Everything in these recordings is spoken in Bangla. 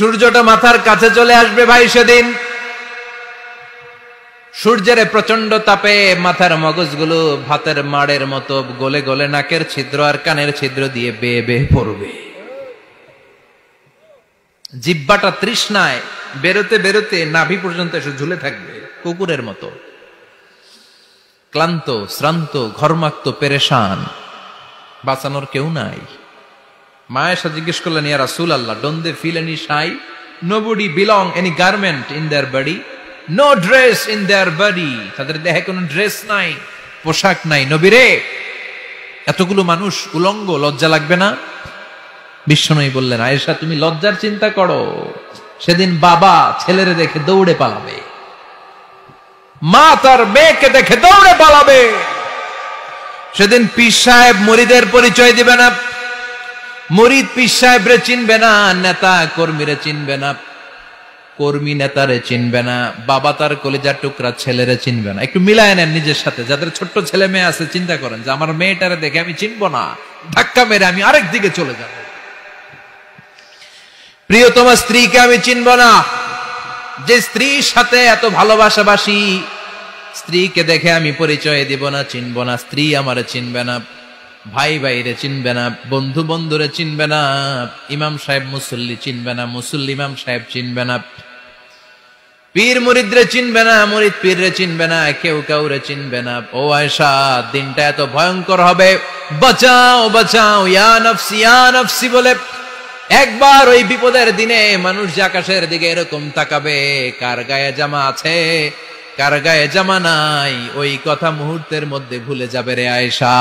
সূর্যটা মাথার কাছে চলে আসবে ভাই সেদিন। সূর্যের প্রচন্ড তাপে মাথার মগজগুলো ভাতের মাড়ের মতো গলে গলে নাকের ছিদ্র আর কানের ছিদ্র দিয়ে বেয়ে বেয়ে পড়বে। জিহ্বাটা তৃষ্ণায় বেরোতে বেরোতে নাভি পর্যন্ত এসে ঝুলে থাকবে কুকুরের মতো, ক্লান্ত শ্রান্ত ঘর্মাক্ত পেরেশান, বাঁচানোর কেউ নাই। মা আয়েশা জিজ্ঞেস করলেন, ইয়া রাসূলুল্লাহ, don't they feel any shy? Nobody belong any garment in their body, no dress in their body. তাদের দেহে কোনো ড্রেস নাই, পোশাক নাই। নবীরে, এতগুলো মানুষ উলঙ্গ, লজ্জা লাগবে না? বিশ্বনবী বললেন, আয়েশা তুমি লজ্জার চিন্তা করো, সেদিন বাবা ছেলেরে দেখে দৌড়ে পালাবে, মা তার মেয়েকে দেখে দৌড়ে পালাবে। সেদিন পীর সাহেব মুরিদের পরিচয় দিবে না, মুরিদ পীর সাহেবরে চিনবে না, নেতা কর্মীরে চিনবে না, কর্মী নেতারে চিনবে না, বাবা তার কলিজার টুকরা ছেলেরে চিনবে না। একটু মিলায় নেন নিজের সাথে। যাদের ছোট্ট ছেলে মেয়ে আছে, চিন্তা করেন যে আমার মেয়েটারে দেখে আমি চিনবো না, ধাক্কা মেরে আমি আরেক দিকে চলে যাব। প্রিয়তমা স্ত্রীকে আমি চিনবো না, যে স্ত্রীর সাথে এত ভালোবাসাবাসি, স্ত্রীকে দেখে আমি পরিচয় দিব না, চিনবো না। স্ত্রী আমারে চিনবে না, ভাই ভাইরে চিনবে না, বন্ধু বন্ধুরে চিনবে না, ইমাম সাহেব মুসল্লি চিনবে না, মুসল্লি ইমাম সাহেব চিনবে না, পীর মুরিদরে চিনবে না, মুরিদ পীররে চিনবে না, কেউ কাউরে চিনবে না। ও আয়েশা, দিনটা এত ভয়ঙ্কর হবে, বাঁচাও বাঁচাও, ইয়া নফসি ইয়া নফসি বলে একবার ওই বিপদের দিনে মানুষ যে আকাশের দিকে এরকম তাকাবে, কার গায়ে জামা আছে কার গায়ে জামা নাই, ওই কথা মুহূর্তের মধ্যে ভুলে যাবে রে আয়েশা।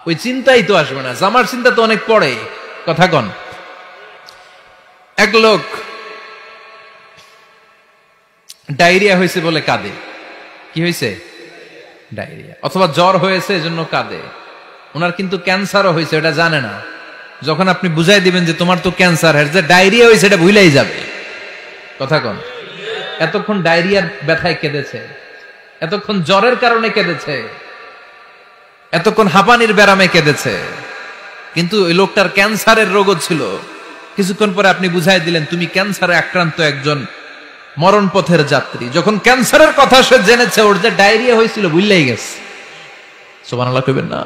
ওই চিন্তাই তো আসবে না, জামার চিন্তা তো অনেক পরে। কথা কন। এক লোক ডায়রিয়া হয়েছে বলে কাঁদে। কি হয়েছে? ডায়রিয়া। অথবা জ্বর হয়েছে এজন্য কাঁদে। ওনার কিন্তু ক্যান্সারও হয়েছে, এটা জানে না। যখন আপনি বুঝাই দিবেন যে তোমার তো ক্যান্সার, যে ডায়রিয়া হয়েছে এটা ভুলেই যাবে। কথা কন। এতক্ষণ ডায়রিয়ার ব্যথায় কেঁদেছে, এতক্ষণ জ্বরের কারণে কেঁদেছে, এতক্ষণ হাঁপানির ব্যারামে কেঁদেছে, কিন্তু ওই লোকটার ক্যান্সারের রোগও ছিল। কিছুক্ষণ পরে আপনি বুঝাই দিলেন তুমি ক্যান্সারে আক্রান্ত একজন মরণ পথের যাত্রী। যখন ক্যান্সারের কথা সে জেনেছে, ওর যে ডায়রিয়া হয়েছিল ভুললেই গেছে। সুবহানাল্লাহ কইবেন না?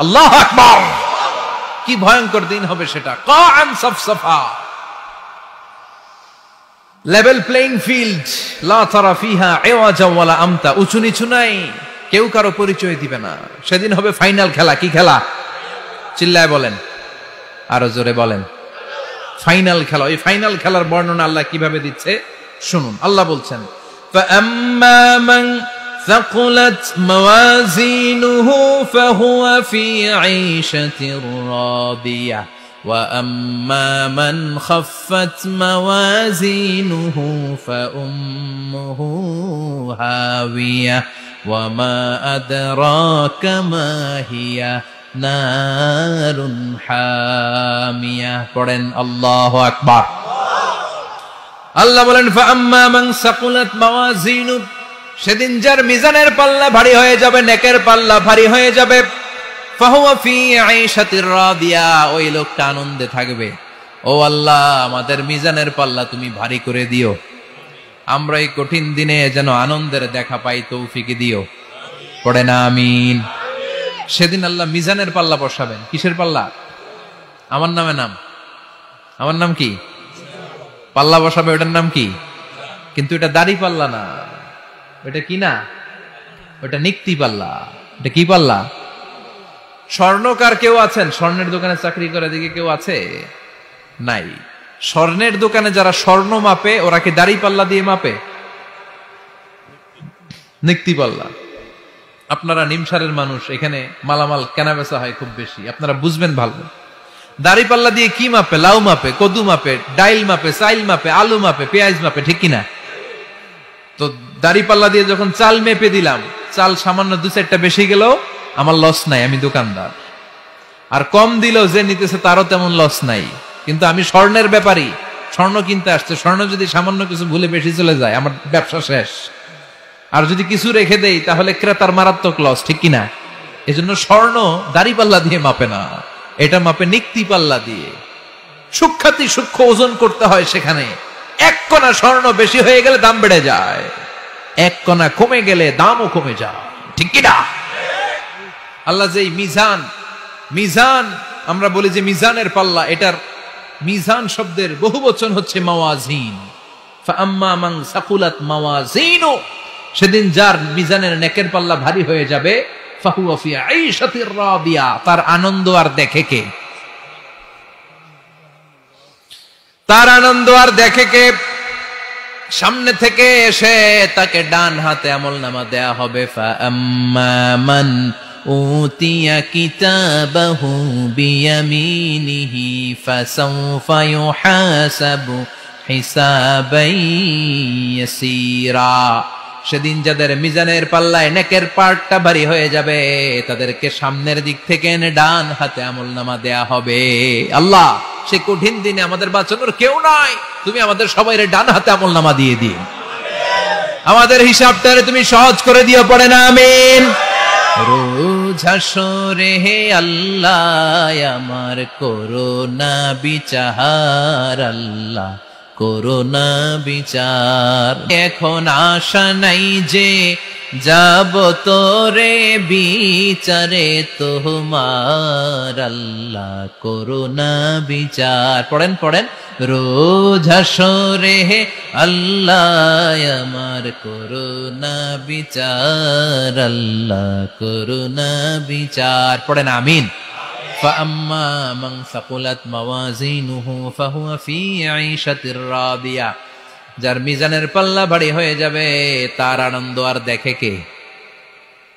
আল্লাহু আকবার। কি ভয়ঙ্কর দিন হবে সেটা। কাআন সাফসাফা, লেভেল প্লেইং ফিল্ড, লা তারা ফিহা ইওয়াজা ওয়ালা আমতা, উঁচু নিচু নাই, কেউ কারো পরিচয় দিবে না। সেদিন হবে ফাইনাল খেলা। কি খেলা? চিল্লায় বলেন, আরো জোরে বলেন। ফাইনাল খেলা। ওই ফাইনাল খেলার বর্ণনা আল্লাহ কিভাবে দিচ্ছে শুনুন। আল্লাহ বলছেন, ফাআম্মা মান ثقلت موازينه فهو في عيشة راضية وأما من خفت موازينه فأمه هاوية وما أدراك ما هي نار حامية. পড়েন আল্লাহু আকবার। আল্লাহ বলেন, فأما من ثقلت موازينه, সেদিন যার মিজানের পাল্লা ভারী হয়ে যাবে, নেকের পাল্লা ভারী হয়ে যাবে, ফাহুয়া ফি আইশাতির রাদিয়া, ওই লোকটা আনন্দে থাকবে। ও আল্লাহ, আমাদের মিজানের পাল্লা তুমি ভারী করে দিও, আমরা এই কঠিন দিনে যেন আনন্দের দেখা পাই, তৌফিক দিও। পড়ে না আমিন। সেদিন আল্লাহ মিজানের পাল্লা বসাবেন। কিসের পাল্লা? আমার নামে নাম। আমার নাম কি? পাল্লা বসাবে, ওটার নাম কি? কিন্তু এটা দাড়ি পাল্লা না, ওটা কি না, ওটা নিক্তি পাল্লা। এটা কি পাল্লা? স্বর্ণকার কেউ আছেন? স্বর্ণের দোকানে চাকরি করে দিকে কেউ আছে? নাই। স্বর্ণের দোকানে যারা স্বর্ণ মাপে, ওরা কি দাড়ি পাল্লা দিয়ে মাপে? নিক্তি পাল্লা। আপনারা নিমসারের মানুষ, এখানে মালামাল কেনা বেচা হয় খুব বেশি, আপনারা বুঝবেন ভালো। দাড়ি পাল্লা দিয়ে কি মাপে? লাউ মাপে, কদু মাপে, ডাইল মাপে, চাইল মাপে, আলু মাপে, পেঁয়াজ মাপে, ঠিক কিনা? তো দাড়ি পাল্লা দিয়ে যখন চাল মেপে দিলাম, চাল সামান্য 2-4টা বেশি গেল, আমার লস নাই, আমি দোকানদার। আর কম দিল যে নিতেছে, তারও তেমন লস নাই। কিন্তু আমি স্বর্ণের ব্যাপারী, স্বর্ণ কিনতে আসছে, স্বর্ণ যদি সামান্য কিছু ভুলে বেশি চলে যায়, আমার ব্যবসা শেষ। আর যদি কিছু রেখে দেই, তাহলে ক্রেতার মারাত্মক লস, ঠিক কিনা? এজন্য স্বর্ণ দাড়ি পাল্লা দিয়ে মাপে না, এটা মাপে নিক্তি পাল্লা দিয়ে। সূক্ষ্মাতি সূক্ষ্ম ওজন করতে হয় সেখানে। এক কণা স্বর্ণ বেশি হয়ে গেলে দাম বেড়ে যায়, এক কণা কমে গেলে দামও কমে যায়, ঠিক কি না? আল্লাহ যে মিজান, মিজান আমরা বলি যে মিজানের পাল্লা, এটার মিজান শব্দের বহু বচন হচ্ছে মাওয়াজিন। ফাআম্মা মান সাকুলাত মাওয়াজিনু, সেদিন যার মিজানের নেকের পাল্লা ভারী হয়ে যাবে, ফাহুয়া ফি আইশাতির রাদিয়া, তার আনন্দ আর দেখে কে? তার আনন্দ আর দেখে কে? সামনে থেকে এসে তাকে ডান হাতে আমলনামা দেয়া হবে। ফাআম্মা মান উতিয়া কিতাবাহু বিয়ামিনিহি ফাসাউফা ইউহাসাবু হিসাবান ইয়াসীরা। সেদিন যাদের মিজানের পাল্লায় নেকের পার্টটা ভারী হয়ে যাবে, তাদেরকে সামনের দিক থেকে এনে ডান হাতে আমলনামা দেয়া হবে। আল্লাহ, সে কঠিন দিনে আমাদের বাঁচানোর কেউ নাই, তুমি আমাদের সবাইরে ডান হাতে আমলনামা দিয়ে দিও, আমাদের হিসাবটারে তুমি সহজ করে দিও, পড়ে না আমিন। রোজ হাসরে হে আল্লাহ আমার করোনা বিচার, আল্লাহ করোনা বিচার। এখন আশা নাই যে যাব তোরে বিচারে তোমার, আল্লাহ করোনা বিচার। পড়েন পড়েন, রোজ হাসরে হে আল্লাহ আমার করোনা বিচার, আল্লাহ করোনা বিচার। পড়েন আমিন। فأما من ثقلت موازينه فهو في عيشة راضية, যার মিজানের পাল্লা ভারী হয়ে যাবে, তার আনন্দ আর দেখে কে?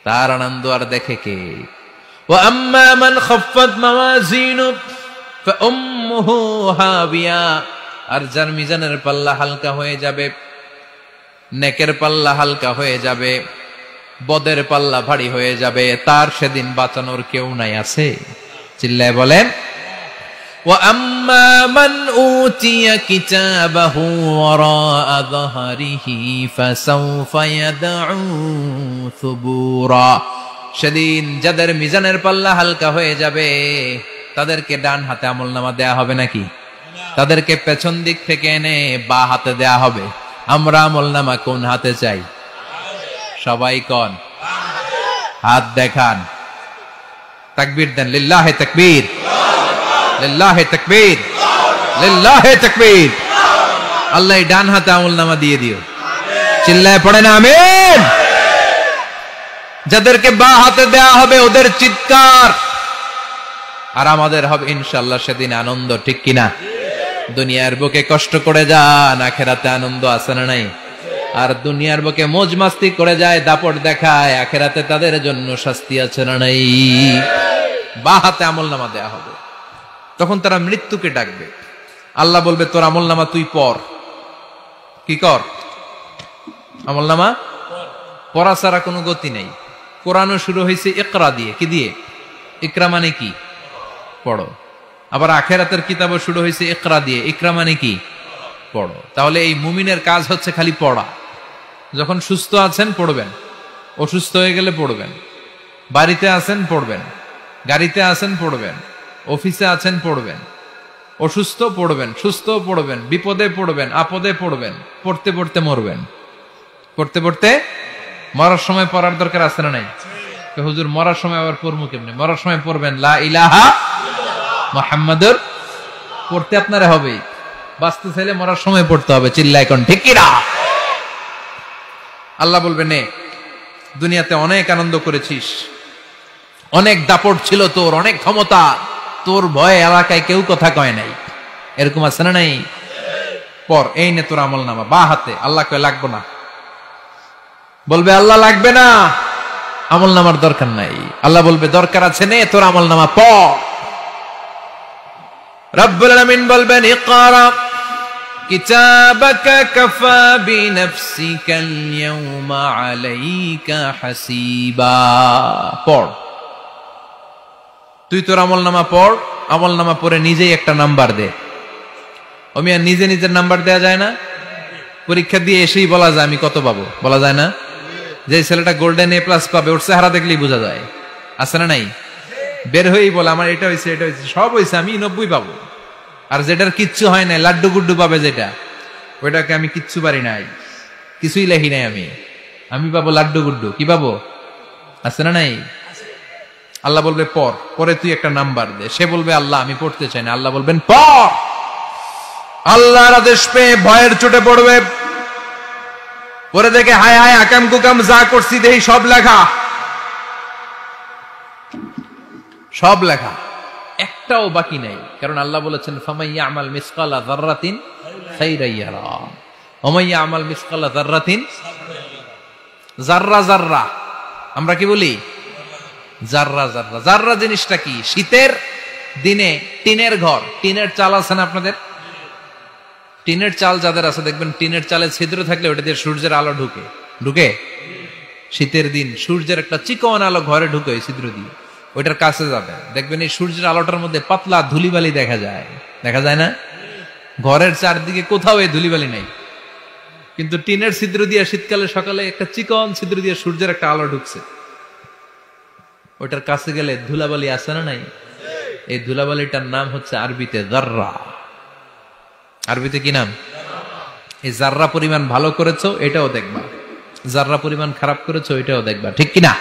তার আনন্দ আর দেখে কে? وأما من خفت موازينه فأمه هاوية, আর যার মিজানের পাল্লা হালকা হয়ে যাবে, নেকের পাল্লা হালকা হয়ে যাবে, বদের পাল্লা ভারী হয়ে যাবে, তার সেদিন বাঁচানোর কেউ নাই। আছে? চিল্লায় বলেন। وَأَمَّا مَنْ أُوتِيَ كِتَابَهُ وَرَاءَ ظَهْرِهِ فَسَوْفَ يَدْعُو ثُبُورًا, সেদিন যাদের মিজানের পাল্লা হালকা হয়ে যাবে, তাদেরকে ডান হাতে আমলনামা দেয়া হবে নাকি? তাদেরকে পেছন দিক থেকে এনে বা হাতে দেয়া হবে। আমরা আমলনামা কোন হাতে চাই? সবাই কোন হাত দেখান, তাকবীর দেন, লিল্লাহে তাকবীর, লিল্লাহে তাকবীর, লিল্লাহে তাকবীর। আল্লাহ ডান হাতে আমলনামা দিয়ে দিও, চিল্লায় পড়েন আমিন। যাদেরকে বা হাতে দেয়া হবে ওদের চিৎকার, আর আমাদের হবে ইনশাআল্লাহ সেদিন আনন্দ, ঠিক কিনা? দুনিয়ার বুকে কষ্ট করে যান, আখিরাতে আনন্দ আছে না নাই? আর দুনিয়ার বুকে মौज মাস্তি করে যায়, দাপট দেখায়, আখিরাতে তাদের জন্য শাস্তি আছে না নাই? বা হাতে আমলনামা দেয়া হবে। তখন তারা মৃত্যুকে ডাকবে, আল্লাহ বলবে তোর আমলনামা তুই পড়। কি কর? আমলনামা পড়া ছাড়া কোনো গতি নেই। কোরআনও শুরু হয়েছে ইকরা দিয়ে। কি দিয়ে? ইকরা মানে কি? পড়ো। আবার আখিরাতের কিতাবও শুরু হয়েছে ইকরা দিয়ে। ইকরা মানে কি? পড়ো। তাহলে এই মুমিনের কাজ হচ্ছে খালি পড়া। যখন সুস্থ আছেন পড়বেন, অসুস্থ হয়ে গেলে পড়বেন, বাড়িতে আছেন পড়বেন, গাড়িতে আছেন পড়বেন, অফিসে আছেন পড়বেন, অসুস্থ পড়বেন, সুস্থ পড়বেন, বিপদে পড়বেন, আপদে পড়বেন, পড়তে পড়তে মরবেন। পড়তে পড়তে মরার সময় পড়ার দরকার আছে না নাই? হুজুর মরার সময় আবার পড়বো কেমনে? মরার সময় পড়বেন লা ইলাহা মুহাম্মাদুর, পড়তে আপনারা হবে। বাঁচতে চাইলে মরার সময় পড়তে হবে, চিল্লা এখন ঠিক কি না? আল্লাহ বলবে নে, দুনিয়াতে অনেক আনন্দ করেছিস, অনেক দাপট ছিল তোর, অনেক ক্ষমতা, তোর ভয়ে এলাকায় কেউ কথা কয় নাই, এরকম আছে না নাই? পর এই নে তোর আমলনামা বা হাতে। আল্লাহ কয় লাগবে না, বলবে আল্লাহ লাগবে না, আমলনামার দরকার নাই। আল্লাহ বলবে দরকার আছে, নে তোর আমলনামা পড়। রব্বুল আলামিন বলবেন ইকরা কিতাবাকা কাফা বিনাফসিকাল ইয়াউমা আলাইকা হাসিবা। পড়, তুই তোর আমলনামা পড়। আমলনামা পড়ে নিজেই একটা নাম্বার দে। ওমিয়া নিজে নিজের নাম্বার দেয়া যায় না? পরীক্ষা দিয়ে এসেই বলা যায় আমি কত পাবো, বলা যায় না? যে ছেলেটা গোল্ডেন এ প্লাস পাবে ওর চেহারা দেখলেই বোঝা যায়, আছে না নাই? বের হয়েই বলে আমার এটা হয়েছে, এটা হয়েছে, সব হয়েছে, আমি 90 পাবো। আর যেটার কিচ্ছু হয় নাই, লাড্ডু গুড্ডু পাবে যেটা, ওইটাকে আমি কিচ্ছু পারি নাই, কিছুই লেখি নাই আমি পাবো লাড্ডু গুড্ডু। কি পাবো? আছে না নাই? আল্লাহ বলবে পরে তুই একটা নাম্বার দে। সে বলবে আল্লাহ আমি পড়তে চাই না। আল্লাহ বলবেন পড়। আল্লাহর আদেশ পেয়ে ভয়ের চোটে পড়বে, পরে দেখে হায় হায় আকাম কুকাম যা করছি দেই সব লেখা, সব লেখা, একটাও বাকি নাই। কারণ আল্লাহ বলেছেন ফামাইয়া আমাল মিসকালা যাররাতিন খাইরান ইয়ারা ওয়া মাইয়া আমাল মিসকালা যাররাতিন, জাররা জাররা, আমরা কি বলি? জাররা জাররা। জাররা জিনিসটা কি? শীতের দিনে টিনের ঘর, টিনের চাল আছে না আপনাদের? টিনের চাল যাদের আছে দেখবেন টিনের চালে ছিদ্র থাকলে ওটা দিয়ে সূর্যের আলো ঢুকে। শীতের দিন সূর্যের একটা চিকন আলো ঘরে ঢুকে ওই ছিদ্র দিয়ে, ওইটার কাছে যাবে দেখবেন এই সূর্যের আলোটার মধ্যে পাতলা ধুলিবালি দেখা যায় না? ঘরের চারদিকে কোথাও এই ধুলিবালি নাই, কিন্তু টিনের ছিদ্র দিয়ে শীতকালে সকালে একটা চিকন ছিদ্র দিয়ে সূর্যের একটা আলো ঢুকছে, ওইটার কাছে গেলে ধুলাবালি আছে না নাই? এই ধুলাবালিটার নাম হচ্ছে আরবিতে জাররা। আরবিতে কি নাম? এই জাররা পরিমাণ ভালো করেছো এটাও দেখবা, জাররা পরিমাণ খারাপ করেছো এটাও দেখবা, ঠিক কিনা?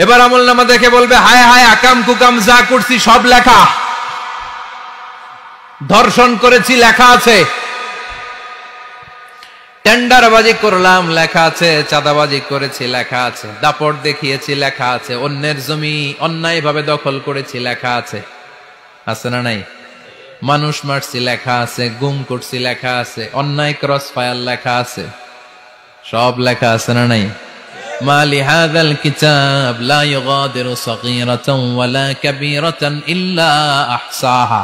এবার আমলনামা দেখে বলবে হায় হায় আকাম কুকাম যা করছি সব লেখা, ধর্ষণ করেছি লেখা আছে, টেন্ডারবাজি করলাম লেখা আছে, চাঁদাবাজি করেছি লেখা আছে, দাপট দেখিয়েছি লেখা আছে, অন্যের জমি অন্যায়ভাবে দখল করেছি লেখা আছে, আছে না নাই? মানুষ মারছি লেখা আছে, গুম করছি লেখা আছে, অন্যায় ক্রস ফায়ার লেখা আছে, সব লেখা আছে না নাই? মালি হাযাল কিতাব লা ইউগাদিরু সাগীরাতান ওয়ালা কাবীরাতান ইল্লা আহসাহা।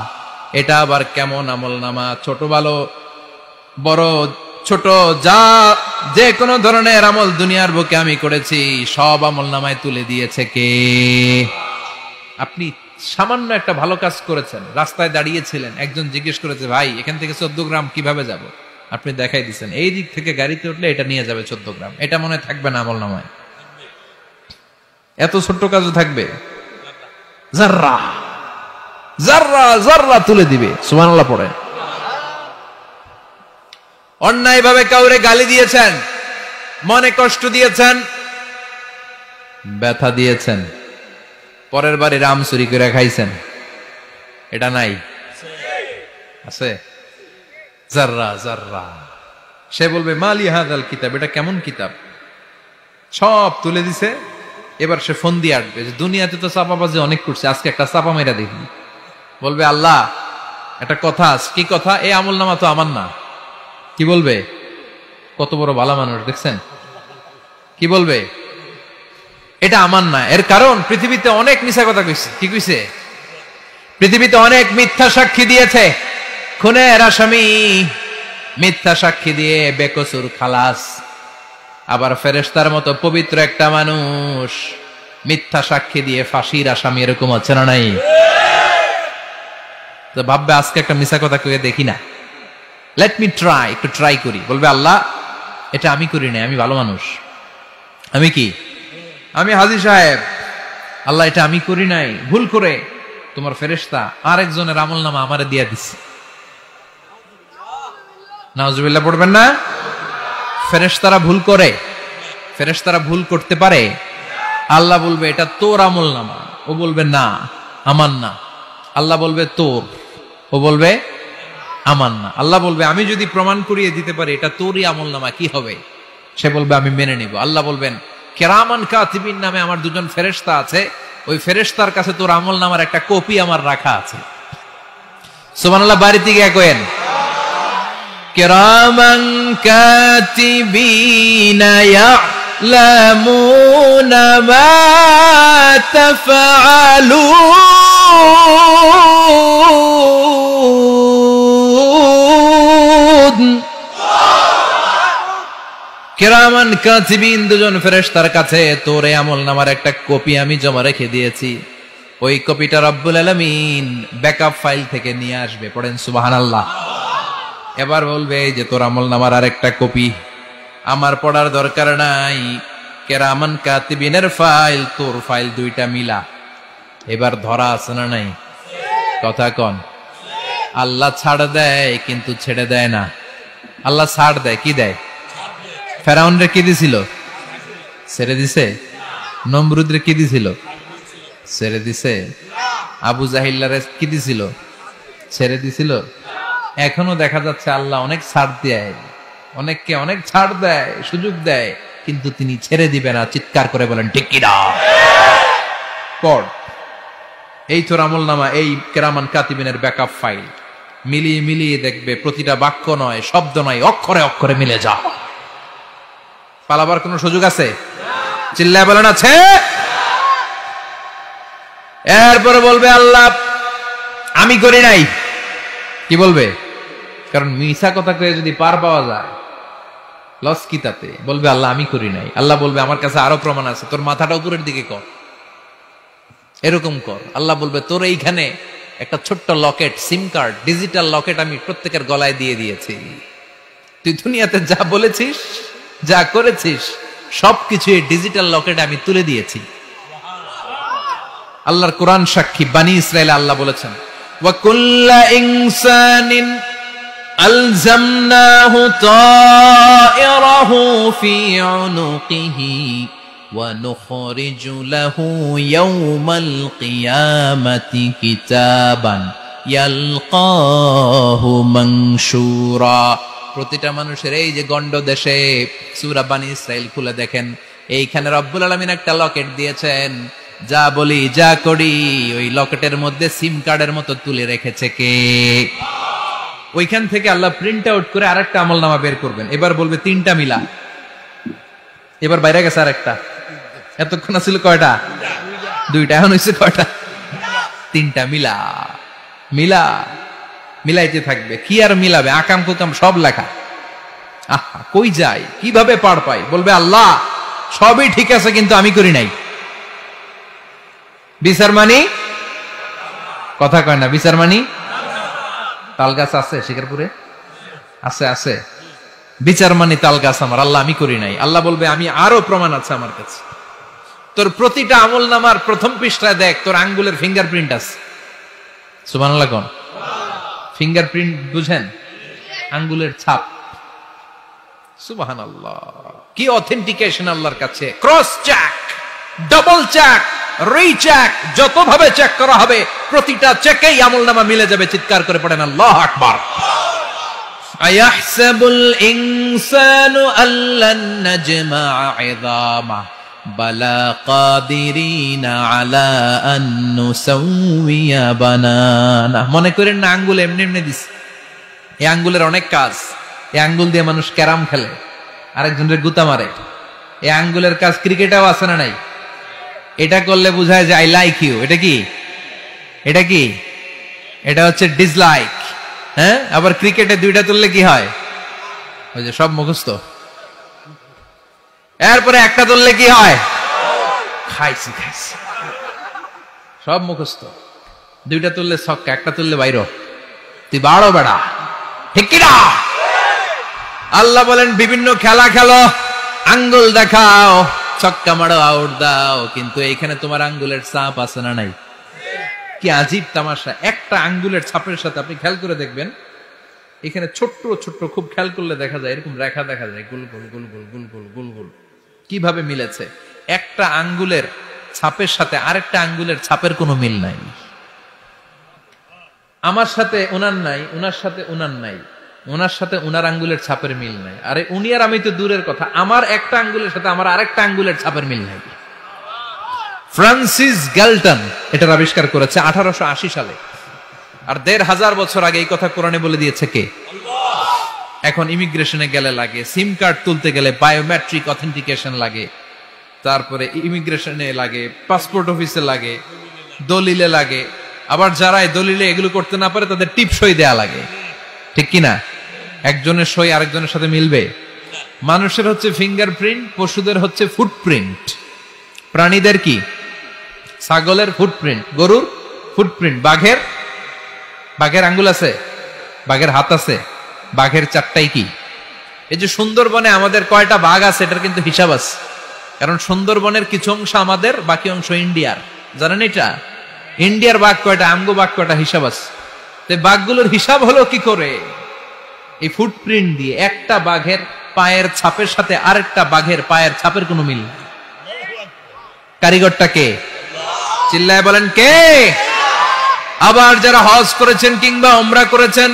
এটা আবার কেমন আমলনামা? ছোট ভালো বড় ছোট যা যে কোনো ধরনের আমল দুনিয়ার বুকে আমি করেছি সব আমলনামায় তুলে দিয়েছে কে? আপনি সামান্য একটা ভালো কাজ করেছেন, রাস্তায় দাঁড়িয়েছিলেন, একজন জিজ্ঞেস করেছে ভাই এখান থেকে 14 গ্রাম কিভাবে যাব, আপনি দেখাই দিচ্ছেন এই দিক থেকে গাড়িতে উঠলে এটা নিয়ে যাবে 14 গ্রাম, এটা মনে থাকবে না আমলনামায়? এত ছোট্ট কাজও থাকবে? জাররা জাররা জাররা তুলে দিবে। সুবহানাল্লাহ পড়ে। অন্যায় ভাবে কাউরে গালি দিয়েছেন, মনে কষ্ট দিয়েছেন, ব্যথা দিয়েছেন, পরের বাড়ি রাম চুরি করে খাইছেন, এটা নাই? আছে? জাররা জাররা। সে বলবে মালি হাযাল কিতাব, এটা কেমন কিতাব, সব তুলে দিছে। এবার সে ফোন দিয়ে আসবে যে দুনিয়াতে তো চাপাবাজি অনেক করছে, আজকে একটা চাপা মেরা দেখি। বলবে আল্লাহ একটা কথা আছে। কি কথা? এই আমলনামা তো আমার না। কি বলবে? কত বড় ভালো মানুষ দেখছেন, কি বলবে? এটা আমার না। এর কারণ পৃথিবীতে অনেক মিথ্যা কথা কইছে। কি কইছে? পৃথিবীতে অনেক মিথ্যা সাক্ষী দিয়েছে, খুনের আসামি মিথ্যা সাক্ষী দিয়ে বেকসুর খালাস। আবার ফেরেশতার মতো পবিত্র একটা মানুষ মিথ্যা সাক্ষী দিয়ে ফাঁসির আসামি, এরকম হচ্ছে না নাই? তো ভাববে আজকে একটা মিথ্যা কথা কয়ে দেখি না, লেট মি ট্রাই, একটু ট্রাই করি। বলবে আল্লাহ এটা আমি করি না, আমি ভালো মানুষ, আমি কি, আমি হাজী সাহেব, আল্লাহ এটা আমি করি নাই, ভুল করে তোমার ফেরেশতা আরেকজনের আমলনামা আমারে দিয়া দিচ্ছে। নাউজুবিল্লাহ পড়বেন না? ফেরেশতারা ভুল করে, ফেরেশতারা ভুল করতে পারে। আল্লাহ বলবে এটা তোর আমলনামা, ও বলবে না আমার না। আল্লাহ বলবে তোর, ও বলবে আমার না। আল্লাহ বলবে আমি যদি প্রমাণ করিয়ে দিতে পারি এটা তোরই আমলনামা, কি হবে? সে বলবে আমি মেনে নিব। আল্লাহ বলবেন কিরামান কাতিবিন নামে আমার দুজন ফেরেশতা আছে, ওই ফেরেশতার কাছে তোর আমলনামার একটা কপি আমার রাখা আছে। সুবহানাল্লাহ। বাড়িতে গিয়ে কইেন কিরামান কাতিবিনা ইয়ালামুনা মা তাফআলুন। কিরামান কাতিবিন দুজন ফেরেশতার কাছে তোর আমলনামার একটা কপি আমি জমা রেখে দিয়েছি। ওই কপিটা রব্বুল আলামিন ব্যাকআপ ফাইল থেকে নিয়ে আসবে। পড়েন সুবহানাল্লাহ। এবার বলবে যে তোর আমলনামার আরেকটা কপি আমার পড়ার দরকার নাই, কিরামান কাতিবিনের ফাইল তোর ফাইল দুইটা মিলা। এবার ধরা আছে না নাই? কথা কন। আল্লাহ ছাড় দেয় কিন্তু ছেড়ে দেয় না। আল্লাহ ছাড় দেয়, কি দেয়? ফেরাউনরে কি দিছিল? ছেড়ে দিছে। নমরুদরে কি দিছিল? ছেড়ে দিছে। আবু জাহিল্লারে কি দিছিল? ছেড়ে দিছিল। এখনো দেখা যাচ্ছে আল্লাহ অনেক ছাড় দেয়, অনেককে অনেক ছাড় দেয়, সুযোগ দেয়, কিন্তু তিনি ছেড়ে দিবে না। চিৎকার করে বলেন ঠিক কিনা? পড়, এই তোর আমলনামা, এই কেরামান কাতিবিনের ব্যাকআপ ফাইল মিলিয়ে মিলিয়ে দেখবে প্রতিটা বাক্য নয়, শব্দ নয়, অক্ষরে অক্ষরে মিলে যা। পালাবার কোন সুযোগ আছে? চিল্লায় বলেন আছে। এরপরে বলবে আল্লাহ আমি করি নাই। কি বলবে? কারণ মিছা কথা কয়ে যদি পার পাওয়া যায় লস কি তাতে? বলবে আল্লাহ আমি করি নাই। আল্লাহ বলবে আমার কাছে আরো প্রমাণ আছে, তোর মাথাটা উপরের দিকে কর, এরকম কর। আল্লাহ বলবে তোর এইখানে একটা ছোট্ট লকেট, সিম কার্ড, ডিজিটাল লকেট আমি প্রত্যেকের গলায় দিয়ে দিয়েছি। তুই দুনিয়াতে যা বলেছিস, যা করেছিস, সবকিছু এই ডিজিটাল লকেটে আমি তুলে দিয়েছি। আল্লাহর কোরআন সাক্ষী, বানি ইসরায়েল আল্লাহ বলেছেন ওয়া কুল্লা ইনসানিন আলজামনাহু তায়রাহু ফি উনুকিহি ওয়া নুখরিজু লাহু ইয়াওমাল কিয়ামাতি কিতাবান ইয়ালকাহু মানশুরা। প্রতিটা মানুষের এই যে গন্ড দেশে সূরা বানি ইসরাইল খুলে দেখেন, এইখানে রব্বুল আলামিন একটা লকেট দিয়েছেন। যা বলি যা করি ওই লকেটের মধ্যে সিম কার্ডের মতো তুলে রেখেছে কে? ওইখান থেকে আল্লাহ প্রিন্ট আউট করে আরেকটা আমলনামা বের করবেন। এবার বলবে তিনটা মিলা। এবার বাইরে গেছে আরেকটা। এতক্ষণ ছিল কয়টা? দুইটা। এখন হয়েছে কয়টা? তিনটা। মিলা মিলা মিলাইতে থাকবে। কি আর মিলাবে? আকাম কুকাম সব লেখা। আহা, কই যায়, কিভাবে পার পাই? বলবে আল্লাহ সবই ঠিক আছে কিন্তু আমি করি নাই। বিচার মানি কথা কয় না। বিচার মানি তাল গাছ আছে শিকারপুরে? আছে আছে। বিচার মানি তাল গাছ আমার। আল্লাহ আমি করি নাই। আল্লাহ বলবে আমি আরো প্রমাণ আছে আমার কাছে। তোর প্রতিটা আমল নামার প্রথম পৃষ্ঠায় দেখ তোর আঙ্গুলের ফিঙ্গারপ্রিন্ট আছে। সুবহানাল্লাহ কোন? ফিঙ্গারপ্রিন্ট বুঝেন? আঙ্গুলের ছাপ। সুবহানাল্লাহ, কি অথেন্টিকেশন আল্লাহর কাছে। Cross check, double check, recheck, যত ভাবে চেক করা হবে প্রতিটা চেকেই আমলনামা মিলে যাবে। চিৎকার করে পড়েন আল্লাহু আকবার। আয়াহসাবুল ইনসানু আল্লান নাজমা'a 'ইযামা বালা কাদিরিনা আলা আন নুসাউইয়া বানানা। মনে করেন না আঙ্গুল এমনি এমনি দিস। এই আঙ্গুলের অনেক কাজ। এই আঙ্গুল দিয়ে মানুষ ক্যারাম খেলে, আরেকজনের গুতা মারে। এই আঙ্গুলের কাজ ক্রিকেটেও আছে না নাই? এটা করলে বোঝায় যে আই লাইক ইউ। এটা কি? এটা কি? এটা হচ্ছে ডিসলাইক। হ্যাঁ, আবার ক্রিকেটে দুইটা তুললে কি হয়? ওই যে সব মুখস্থ। এরপরে একটা তুললে কি হয়? খাইছি খাইছি, সব মুখস্থ। দুইটা তুললে ছক্কা, একটা তুললে বাইরো। তুই বাড়ো বেড়া, ঠিক কিনা? আল্লাহ বলেন বিভিন্ন খেলা খেলো, আঙ্গুল দেখাও, ছক্কা মারো, আউট দাও, কিন্তু এইখানে তোমার আঙ্গুলের ছাপ আছে না নাই? কি আজীব তামাশা। একটা আঙ্গুলের ছাপের সাথে আপনি খেয়াল করে দেখবেন, এখানে ছোট্ট ছোট্ট, খুব খেয়াল করলে দেখা যায় এরকম রেখা দেখা যায়, গোল গোল গোল গোল গোল গোল গোল গোল। কিভাবে মিলেছে? একটা আঙ্গুলের ছাপের সাথে আরেকটা আঙ্গুলের ছাপের কোনো মিল নাই। আমার সাথে ওনার নাই, ওনার সাথে ওনার নাই, ওনার সাথে ওনার আঙ্গুলের ছাপের মিল নাই। আরে উনি আর আমি তো দূরের কথা, আমার একটা আঙ্গুলের সাথে আমার আরেকটা আঙ্গুলের ছাপের মিল নাই। ফ্রান্সিস গ্যালটন এটার আবিষ্কার করেছে 1880 সালে। আর 1500 বছর আগে এই কথা কোরআনে বলে দিয়েছে কে? এখন ইমিগ্রেশনে গেলে লাগে, সিম কার্ড তুলতে গেলে বায়োমেট্রিক অথেন্টিকেশন লাগে, তারপরে ইমিগ্রেশনে লাগে, পাসপোর্ট অফিসে লাগে, দলিলে লাগে। আবার যারা দলিলে এগুলো করতে না পারে তাদের টিপ সই দেয়া লাগে, ঠিক কিনা? একজনের সই আরেকজনের সাথে মিলবে? মানুষের হচ্ছে ফিঙ্গারপ্রিন্ট, পশুদের হচ্ছে ফুটপ্রিন্ট। প্রাণীদের কি? ছাগলের ফুটপ্রিন্ট, গরুর ফুটপ্রিন্ট, বাঘের আঙ্গুল আছে, বাঘের হাত আছে, বাঘের চারটাই কি? এই যে সুন্দরবনে আমাদের কয়টা বাঘ আছে এটার কিন্তু হিসাব আছে, কারণ সুন্দরবনের কিছু অংশ আমাদের, বাকি অংশ ইন্ডিয়ার। জানেন এটা? ইন্ডিয়ার বাঘ কয়টা, আমগো বাঘ কয়টা, হিসাব আছে। তো বাঘগুলোর হিসাব হলো কি করে? এই ফুটপ্রিন্ট দিয়ে একটা বাঘের পায়ের ছাপের সাথে আরেকটা বাঘের পায়ের ছাপের কোনো মিল নেই। কারিগরটা কে? চিল্লায় বলেন কে? আবার যারা হজ করেছেন কিংবা উমরা করেছেন,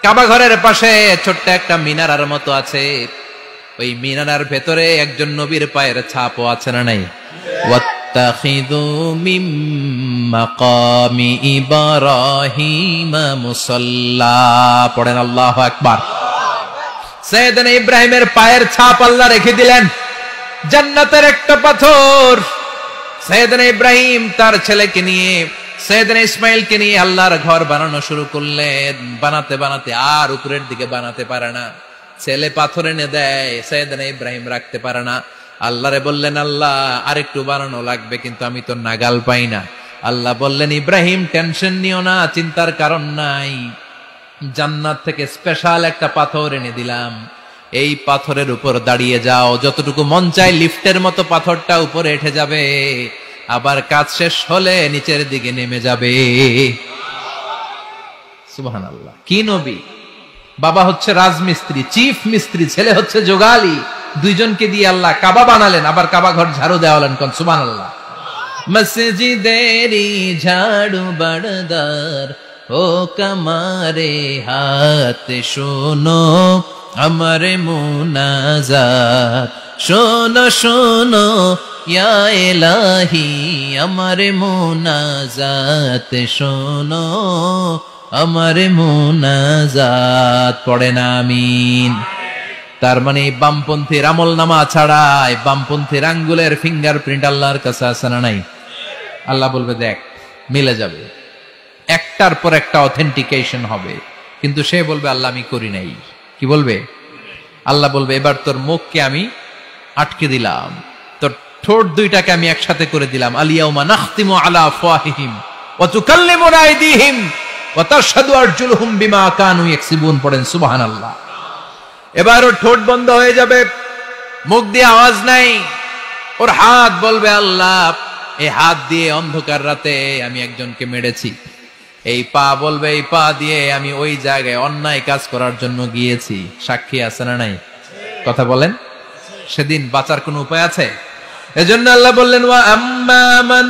কাবা ঘরের পাশে ছোট্ট একটা মিনারার মতো আছে, ওই মিনারার ভেতরে একজন নবীর পায়ের ছাপও আছে না নাই? ওয়াত্তাখিযু মিন মাকামি ইব্রাহিম মুসাল্লা, পড়েন আল্লাহু আকবার। সাইয়েদনা ইব্রাহিমের পায়ের ছাপ আল্লাহ রেখে দিলেন জান্নাতের একটা পাথর। সাইয়েদনা ইব্রাহিম তার ছেলেকে নিয়ে, সাইয়েদনা ইসমাইলকে নিয়ে আল্লাহর ঘর বানানো শুরু করলেন। বানাতে বানাতে আর উপরের দিকে বানাতে পারে না, ছেলে পাথর এনে দেয়, সাইয়েদনা ইব্রাহিম রাখতে পারে না। আল্লাহরে বললেন, আল্লাহ আরেকটু বানানো লাগবে, কিন্তু আমি তো নাগাল পাই না। আল্লাহ বললেন, ইব্রাহিম টেনশন নিও না, চিন্তার কারণ নাই, জান্নাত থেকে স্পেশাল একটা পাথর এনে দিলাম, এই পাথরের উপর দাঁড়িয়ে যাও, যতটুকু মন চায় লিফটের মতো পাথরটা উপরে উঠে যাবে, আবার কাজ শেষ হলে নিচের দিকে নেমে যাবে। সুবহানাল্লাহ। কি নবী! বাবা হচ্ছে রাজমিস্ত্রি, চিফ মিস্ত্রি, ছেলে হচ্ছে যোগালী, দুইজনকে দিয়ে আল্লাহ কাবা বানালেন, আবার কাবা ঘর ঝাড়ু দেওয়ালেন। কোন সুবহানাল্লাহ। মসজিদেরি ঝাড়ু বারদার ও কমারে হাত শোনো আমার মুনাজাত, শোনো শোনো ইয়া ইলাহি আমার মুনাজাত, শোনো আমার মুনাজাত, পড়েন আমিন। তার মানে বামপন্থীর আমল নামা ছাড়াই বামপন্থীর আঙ্গুলের ফিঙ্গারপ্রিন্ট আল্লাহর কাছে আছে না নাই? আল্লাহ বলবে দেখ, মিলে যাবে, একটার পর একটা অথেন্টিকেশন হবে, কিন্তু সে বলবে আল্লাহ আমি করি নাই। কি বলবে? আল্লাহ বলবে এবার তোর মুখকে আমি আটকে দিলাম, তোর ঠোঁট দুইটাকে আমি একসাথে করে দিলাম। আলিয়াউমা নাখতিমু আলা আফওয়াহিহিম ওয়া তুকাল্লিমুনা আইদিহিম ওয়া তাশহাদু আরজুলুহুম বিমা কানু ইয়াকসিবুন, পড়েন সুবহানাল্লাহ। এবার ওর ঠোঁট বন্ধ হয়ে যাবে, মুখ দিয়ে আওয়াজ নাই, ওর হাত বলবে আল্লাহ এই হাত দিয়ে অন্ধকার রাতে আমি একজনকে মেরেছি, এই পা বলবে এই পা দিয়ে আমি ওই জায়গায় অন্যায় কাজ করার জন্য গিয়েছি। সাক্ষী আছে না নাই? কথা বলেন। সেদিন বাঁচার কোনো উপায় আছে? এজন্য আল্লাহ বললেন, ওয়া আম্মা মান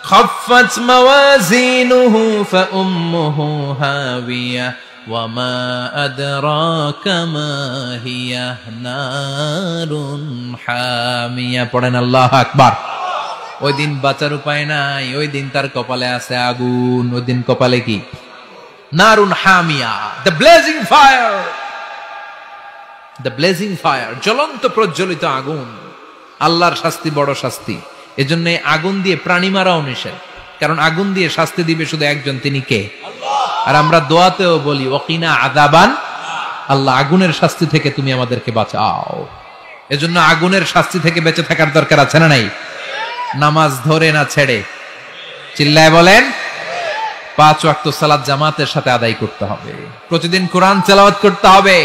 খাফফাত মাওয়াজিনুহু ফাউম্মুহু হাবিয়া ওয়া মা আদরাকা মা হিয়া নারুন হামিয়া, পড়েন আল্লাহু আকবার। ওই দিন বাঁচার উপায় নাই, ওই দিন তার কপালে আছে আগুন। ওই দিন কপালে কি? নারুন হামিয়া, the blazing fire, the blazing fire, জ্বলন্ত প্রজ্বলিত আগুন। আল্লাহর শাস্তি বড় শাস্তি। এজন্য আগুন দিয়ে প্রাণী মারাও নিষেধ, কারণ আগুন দিয়ে শাস্তি দিবে শুধু একজন, তিনি কে? আর আমরা দোয়াতেও বলি ওয়াকিনা আযাবান, আল্লাহ আগুনের শাস্তি থেকে তুমি আমাদেরকে বাঁচাও। এজন্য আগুনের শাস্তি থেকে বেঁচে থাকার দরকার আছে না নাই? নামাজ ধরে না ছেড়ে, চিল্লায় বলেন। 5 ওয়াক্ত সালাত জামাতের সাথে আদায় করতে হবে, প্রতিদিন কোরআন তেলাওয়াত করতে হবে,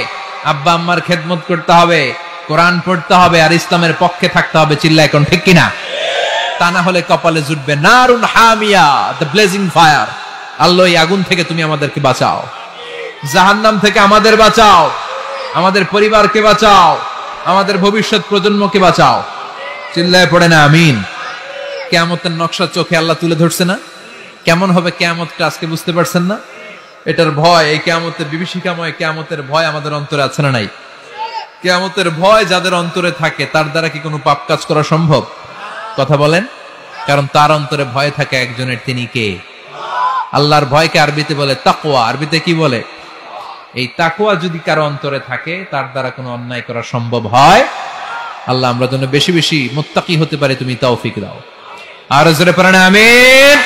আব্বা আম্মার খেদমত করতে হবে, কোরআন পড়তে হবে, আর ইসলামের পক্ষে থাকতে হবে। চিল্লায় কোন ঠিক কিনা? তা না হলে কপালে জুটবে নারুন হামিয়া, দ্য ব্লেজিং ফায়ার। আল্লাহ এই আগুন থেকে তুমি আমাদেরকে বাঁচাও, জাহান্নাম থেকে আমাদের বাঁচাও, আমাদের পরিবারকে বাঁচাও, আমাদের ভবিষ্যৎ প্রজন্মকে বাঁচাও। চিল্লায় পড়ে না আমিন। কিয়ামতের নকশা চোখে আল্লাহ তুলে ধরছে না? কেমন হবে কিয়ামতটা আজকে বুঝতে পারছেন না? এটার ভয়, এই কিয়ামতের বিভীষিকাময় কিয়ামতের ভয় আমাদের অন্তরে আছে না নাই? কিয়ামতের ভয় যাদের অন্তরে থাকে তার দ্বারা কি কোনো পাপ কাজ করা সম্ভব? কথা বলেন। কারণ তার অন্তরে ভয় থাকে একজনের, তিনি কে? আল্লাহর ভয়কে আরবিতে বলে তাকওয়া। আরবিতে কি বলে? এই তাকওয়া যদি কারো অন্তরে থাকে তার দ্বারা কোনো অন্যায় করা সম্ভব হয়। আল্লাহ আমরা যেন বেশি বেশি মুত্তাকি হতে পারি, তুমি তৌফিক দাও। আর জোরে পড়েন আমিন।